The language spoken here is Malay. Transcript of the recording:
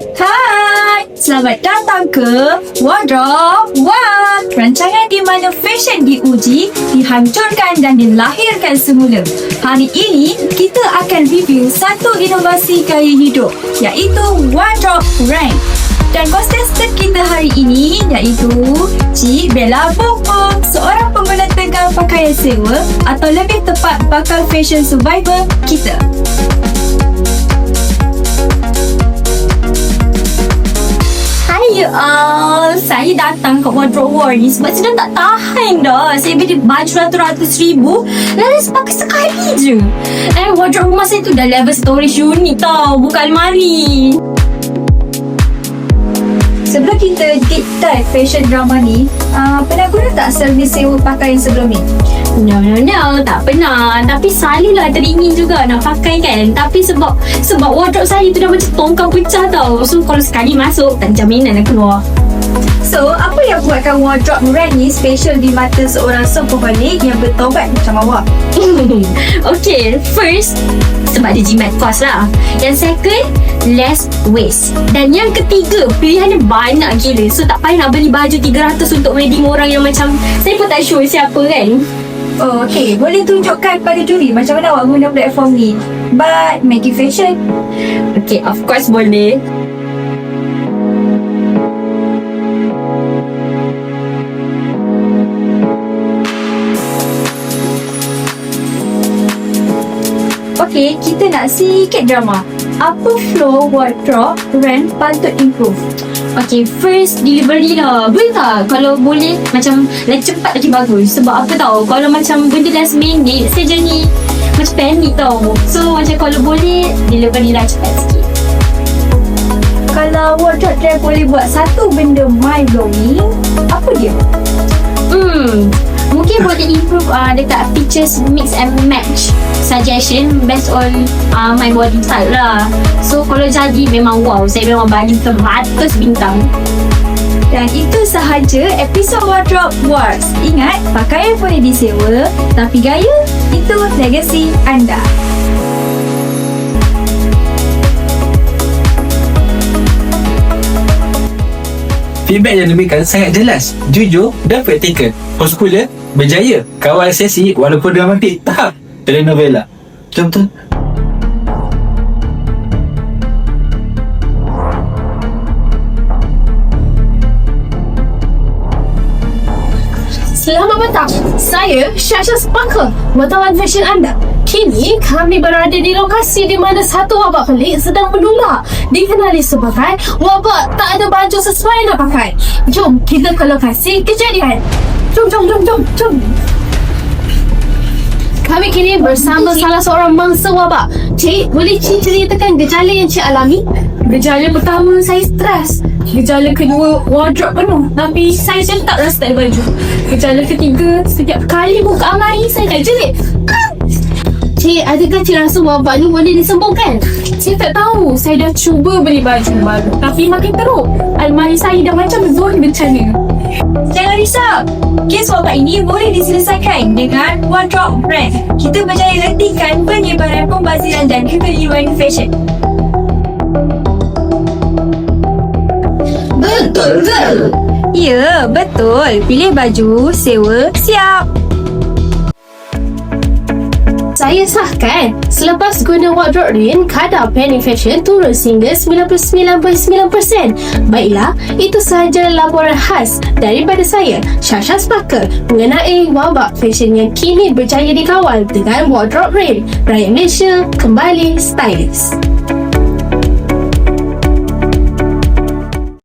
Hai, selamat datang ke Wardrobe One, rancangan di mana fashion diuji, dihancurkan dan dilahirkan semula. Hari ini, kita akan review satu inovasi gaya hidup, iaitu Wardrobe Rank. Dan kontestan kita hari ini iaitu Cik Bella Bobo, seorang pengguna tegar pakaian sewa atau lebih tepat bakal fashion survivor kita. Hai all, saya datang ke Wardrobe War ni sebab saya dah tak tahan dah. Saya beli baju ratus-ratus ribu, lalu pakai sekali je. Wardrobe rumah saya tu dah level storage unit tau, bukan almari. Sebelum kita deep dive fashion drama ni, pernah guna tak servis sewa pakaian sebelum ni? No, tak pernah. Tapi Salih lah teringin juga nak pakai kan. Tapi sebab wardrobe saya tu dah macam tongkang pecah tau. So kalau sekali masuk, tak jaminan nak keluar. So, apa yang buatkan Wardrobe Rank ni special di mata seorang superbalik yang bertaubat macam awak? Okay, first, sebab dia jimat kos lah. Yang second, less waste. Dan yang ketiga, pilihannya banyak gila. So, tak payah nak beli baju 300 untuk wedding orang yang macam saya pun tak sure siapa kan. Oh, okay. Boleh tunjukkan pada juri macam mana awak guna platform ni. But, make it fashion. Okay, of course boleh. Okay, kita nak sikit drama. Apa flow Wardrobe Rank patut improve? Okay, first delivery lah. Boleh tak? Kalau boleh macam lagi cepat lagi bagus. Sebab apa tau, kalau macam benda last minute, saya jadi macam panic tau. So macam kalau boleh delivery lah cepat sikit. Kalau Wardrobe Rank boleh buat satu benda mind-blowing, apa dia? Mungkin boleh improve dekat features mix and match suggestion based on my body type lah. So kalau jadi memang wow, saya memang bagi 100 bintang. Dan itu sahaja episod Wardrobe Wars. Ingat, pakaian boleh disewa, tapi gaya itu legacy anda. Feedback yang diberikan sangat jelas, jujur dan praktikal. Popular, berjaya, kawal sesi walaupun dramatik. Tahap telenovela. Betul-betul. Selamat petang, saya Shasha Sparkle, wartawan fashion anda. Kini kami berada di lokasi di mana satu wabak pelik sedang menular, dikenali sebagai wabak tak ada baju sesuai nak pakai. Jom kita ke lokasi kejadian. Jom. Kami kini bersama salah seorang mangsa wabak. Cik, boleh Cik ceritakan gejala yang Cik alami? Gejala pertama, saya stres. Gejala kedua, wardrobe penuh tapi saya macam tak rasa tak ada baju. Gejala ketiga, setiap kali buka almari saya tak jerit. Cik, adakah Cik rasa wabak ni boleh disembuhkan? Saya tak tahu. Saya dah cuba beli baju baru tapi makin teruk. Almari saya dah macam zon bencana. Jangan risau, kes wabak ini boleh diselesaikan dengan Wardrobe Rank. Kita berjaya hentikan penyebaran pembaziran dan kekeliruan fashion. Betul ke? Ya, betul. Pilih baju, sewa, siap. Saya sahkan, selepas guna Wardrobe Rank, kadar panic fashion turun sehingga 99.9%. Baiklah, itu sahaja laporan khas daripada saya, Shasha Sparkle, mengenai wabak fashion yang kini berjaya dikawal dengan Wardrobe Rank. Rakyat Malaysia kembali stylish.